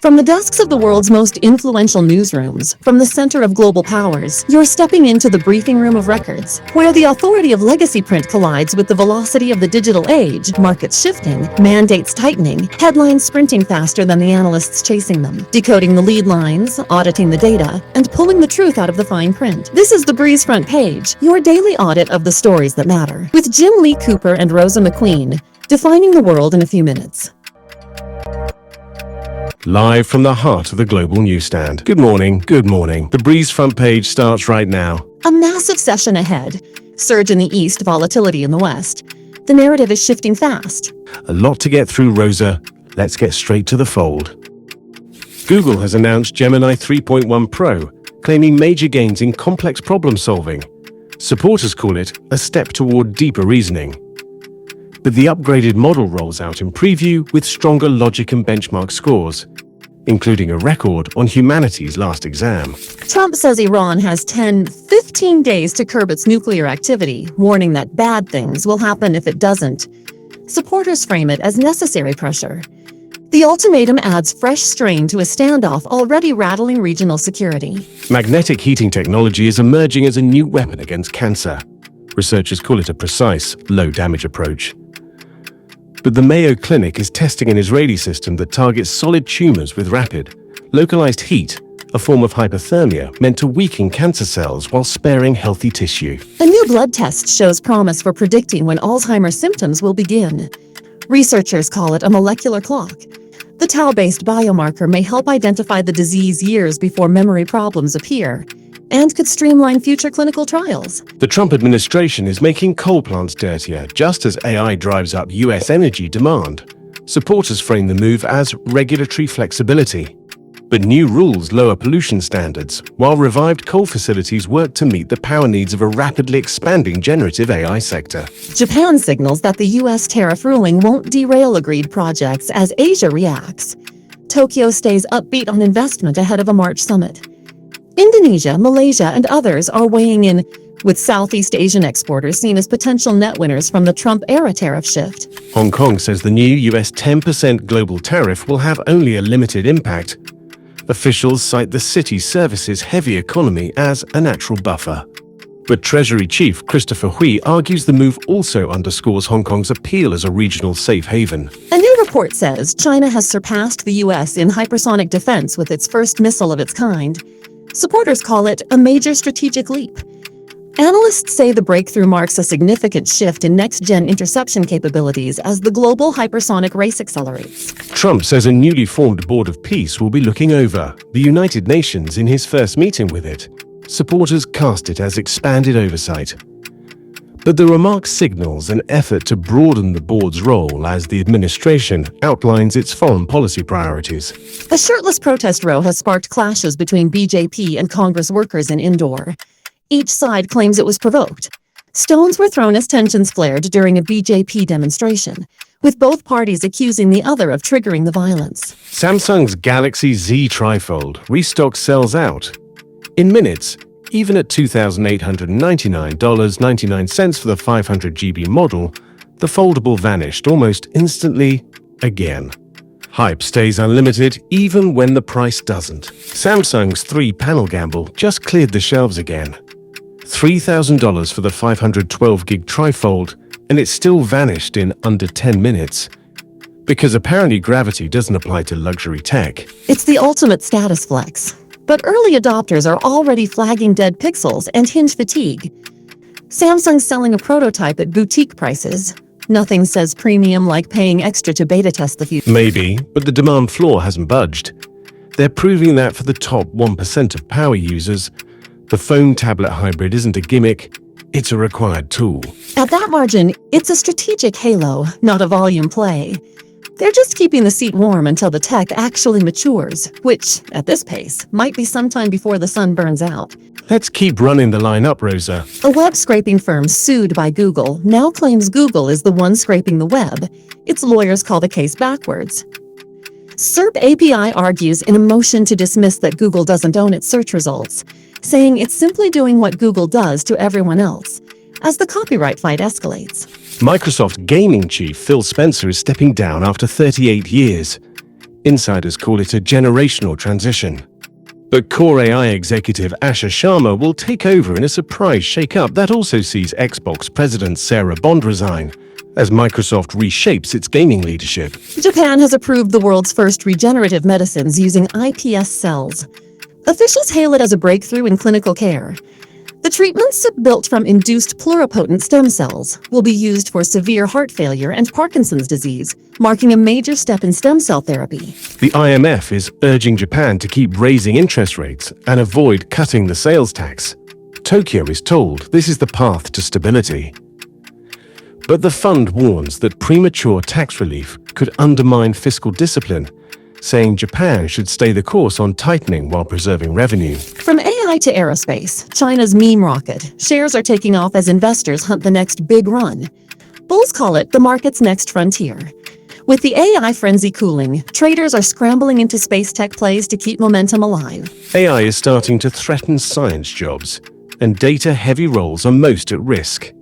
From the desks of the world's most influential newsrooms, from the center of global powers, you're stepping into the briefing room of records, where the authority of legacy print collides with the velocity of the digital age, markets shifting, mandates tightening, headlines sprinting faster than the analysts chasing them, decoding the lead lines, auditing the data, and pulling the truth out of the fine print. This is the Breeze Front Page, your daily audit of the stories that matter, with Jim Lee Cooper and Rosa McQueen, defining the world in a few minutes. Live from the heart of the global newsstand. Good morning, good morning. The Breeze Front Page starts right now. A massive session ahead. Surge in the east, volatility in the west. The narrative is shifting fast. A lot to get through, Rosa. Let's get straight to the fold. Google has announced Gemini 3.1 Pro, claiming major gains in complex problem solving. Supporters call it a step toward deeper reasoning. But the upgraded model rolls out in preview with stronger logic and benchmark scores, including a record on humanity's last exam. Trump says Iran has 15 days to curb its nuclear activity, warning that bad things will happen if it doesn't. Supporters frame it as necessary pressure. The ultimatum adds fresh strain to a standoff already rattling regional security. Magnetic heating technology is emerging as a new weapon against cancer. Researchers call it a precise, low-damage approach. But the Mayo Clinic is testing an Israeli system that targets solid tumors with rapid, localized heat, a form of hypothermia meant to weaken cancer cells while sparing healthy tissue. A new blood test shows promise for predicting when Alzheimer's symptoms will begin. Researchers call it a molecular clock. The tau-based biomarker may help identify the disease years before memory problems appear, and could streamline future clinical trials. The Trump administration is making coal plants dirtier, just as AI drives up U.S. energy demand. Supporters frame the move as regulatory flexibility. But new rules lower pollution standards, while revived coal facilities work to meet the power needs of a rapidly expanding generative AI sector. Japan signals that the U.S. tariff ruling won't derail agreed projects as Asia reacts. Tokyo stays upbeat on investment ahead of a March summit. Indonesia, Malaysia, and others are weighing in, with Southeast Asian exporters seen as potential net winners from the Trump-era tariff shift. Hong Kong says the new US 10% global tariff will have only a limited impact. Officials cite the city's services heavy economy as a natural buffer. But Treasury Chief Christopher Hui argues the move also underscores Hong Kong's appeal as a regional safe haven. A new report says China has surpassed the U.S. in hypersonic defense with its first missile of its kind. Supporters call it a major strategic leap. Analysts say the breakthrough marks a significant shift in next-gen interception capabilities as the global hypersonic race accelerates. Trump says a newly formed Board of Peace will be looking over the United Nations in his first meeting with it. Supporters cast it as expanded oversight. But the remark signals an effort to broaden the board's role as the administration outlines its foreign policy priorities. A shirtless protest row has sparked clashes between BJP and Congress workers in Indore. Each side claims it was provoked. Stones were thrown as tensions flared during a BJP demonstration, with both parties accusing the other of triggering the violence. Samsung's Galaxy Z trifold restock sells out. In minutes, even at $2,899.99 for the 500GB model, the foldable vanished almost instantly again. Hype stays unlimited even when the price doesn't. Samsung's 3-panel gamble just cleared the shelves again. $3,000 for the 512GB trifold, and it still vanished in under 10 minutes. Because apparently gravity doesn't apply to luxury tech. It's the ultimate status flex. But early adopters are already flagging dead pixels and hinge fatigue. Samsung's selling a prototype at boutique prices. Nothing says premium like paying extra to beta test the future. Maybe, but the demand floor hasn't budged. They're proving that for the top 1% of power users, the phone-tablet hybrid isn't a gimmick, it's a required tool. At that margin, it's a strategic halo, not a volume play. They're just keeping the seat warm until the tech actually matures, which, at this pace, might be sometime before the sun burns out. Let's keep running the line up, Rosa. A web scraping firm sued by Google now claims Google is the one scraping the web. Its lawyers call the case backwards. SERP API argues in a motion to dismiss that Google doesn't own its search results, saying it's simply doing what Google does to everyone else, as the copyright fight escalates. Microsoft gaming chief Phil Spencer is stepping down after 38 years. Insiders call it a generational transition. But Core AI executive Asha Sharma will take over in a surprise shake-up that also sees Xbox president Sarah Bond resign, as Microsoft reshapes its gaming leadership. Japan has approved the world's first regenerative medicines using iPS cells. Officials hail it as a breakthrough in clinical care. The treatments, built from induced pluripotent stem cells, will be used for severe heart failure and Parkinson's disease, marking a major step in stem cell therapy. The IMF is urging Japan to keep raising interest rates and avoid cutting the sales tax. Tokyo is told this is the path to stability. But the fund warns that premature tax relief could undermine fiscal discipline, saying Japan should stay the course on tightening while preserving revenue. From AI to aerospace, China's meme rocket, shares are taking off as investors hunt the next big run. Bulls call it the market's next frontier. With the AI frenzy cooling, traders are scrambling into space tech plays to keep momentum alive. AI is starting to threaten science jobs, and data-heavy roles are most at risk.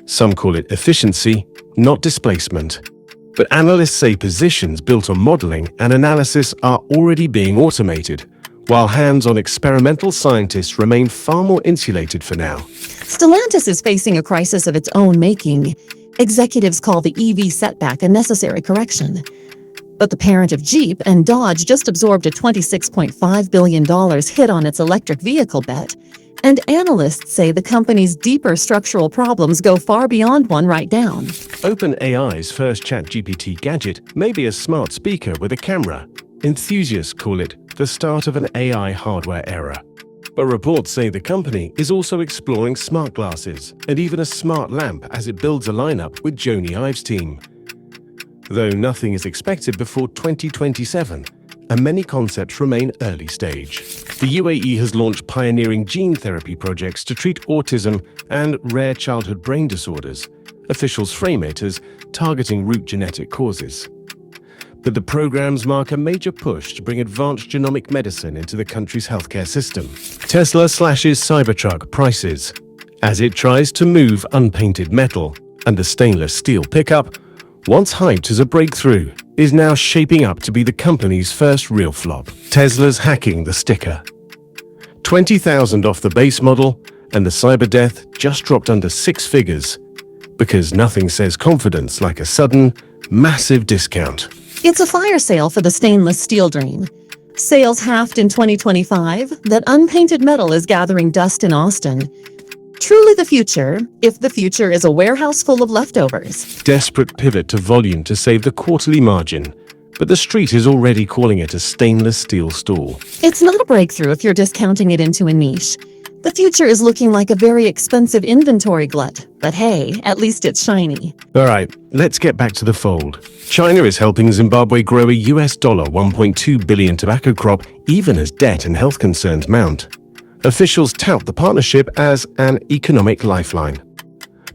Some call it efficiency, not displacement. But analysts say positions built on modeling and analysis are already being automated, while hands-on experimental scientists remain far more insulated for now. Stellantis is facing a crisis of its own making. Executives call the EV setback a necessary correction. But the parent of Jeep and Dodge just absorbed a $26.5 billion hit on its electric vehicle bet, and analysts say the company's deeper structural problems go far beyond one write-down. OpenAI's first ChatGPT gadget may be a smart speaker with a camera. Enthusiasts call it the start of an AI hardware era. But reports say the company is also exploring smart glasses and even a smart lamp as it builds a lineup with Joni Ive's team. Though nothing is expected before 2027, and many concepts remain early stage. The UAE has launched pioneering gene therapy projects to treat autism and rare childhood brain disorders. Officials frame it as targeting root genetic causes. But the programs mark a major push to bring advanced genomic medicine into the country's healthcare system. Tesla slashes Cybertruck prices as it tries to move unpainted metal, and the stainless steel pickup, once hyped as a breakthrough, is now shaping up to be the company's first real flop. Tesla's hacking the sticker. 20,000 off the base model, and the cyber death just dropped under 6 figures, because nothing says confidence like a sudden, massive discount. It's a fire sale for the stainless steel dream. Sales halved in 2025, that unpainted metal is gathering dust in Austin. Truly the future, if the future is a warehouse full of leftovers. Desperate pivot to volume to save the quarterly margin, but the street is already calling it a stainless steel stall. It's not a breakthrough if you're discounting it into a niche. The future is looking like a very expensive inventory glut, but hey, at least it's shiny. All right, let's get back to the fold. China is helping Zimbabwe grow a US $1.2 billion tobacco crop even as debt and health concerns mount. Officials tout the partnership as an economic lifeline.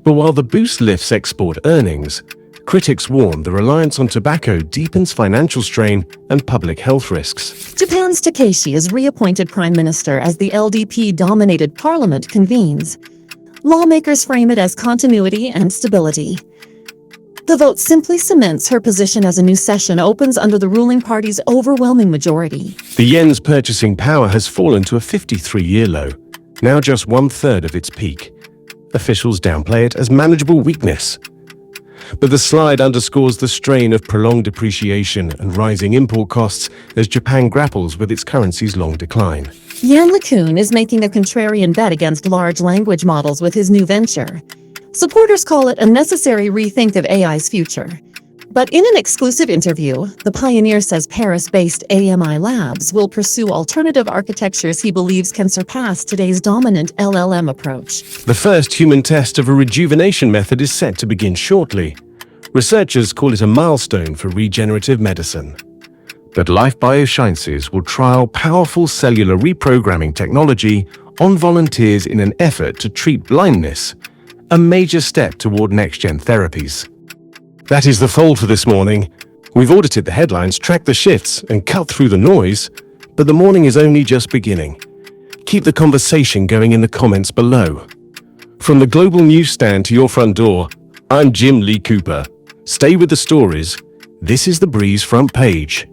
But while the boost lifts export earnings, critics warn the reliance on tobacco deepens financial strain and public health risks. Japan's Takeshi is reappointed prime minister as the LDP-dominated parliament convenes. Lawmakers frame it as continuity and stability. The vote simply cements her position as a new session opens under the ruling party's overwhelming majority. The yen's purchasing power has fallen to a 53-year low, now just 1/3 of its peak. Officials downplay it as manageable weakness. But the slide underscores the strain of prolonged depreciation and rising import costs as Japan grapples with its currency's long decline. Yan LeCun is making a contrarian bet against large language models with his new venture. Supporters call it a necessary rethink of AI's future. But in an exclusive interview, the pioneer says Paris-based AMI Labs will pursue alternative architectures he believes can surpass today's dominant LLM approach. The first human test of a rejuvenation method is set to begin shortly. Researchers call it a milestone for regenerative medicine. But Life Biosciences will trial powerful cellular reprogramming technology on volunteers in an effort to treat blindness, a major step toward next-gen therapies. That is the fold for this morning. We've audited the headlines, tracked the shifts, and cut through the noise, but the morning is only just beginning. Keep the conversation going in the comments below. From the global newsstand to your front door, I'm Jim Lee Cooper. Stay with the stories. This is the Breeze Front Page.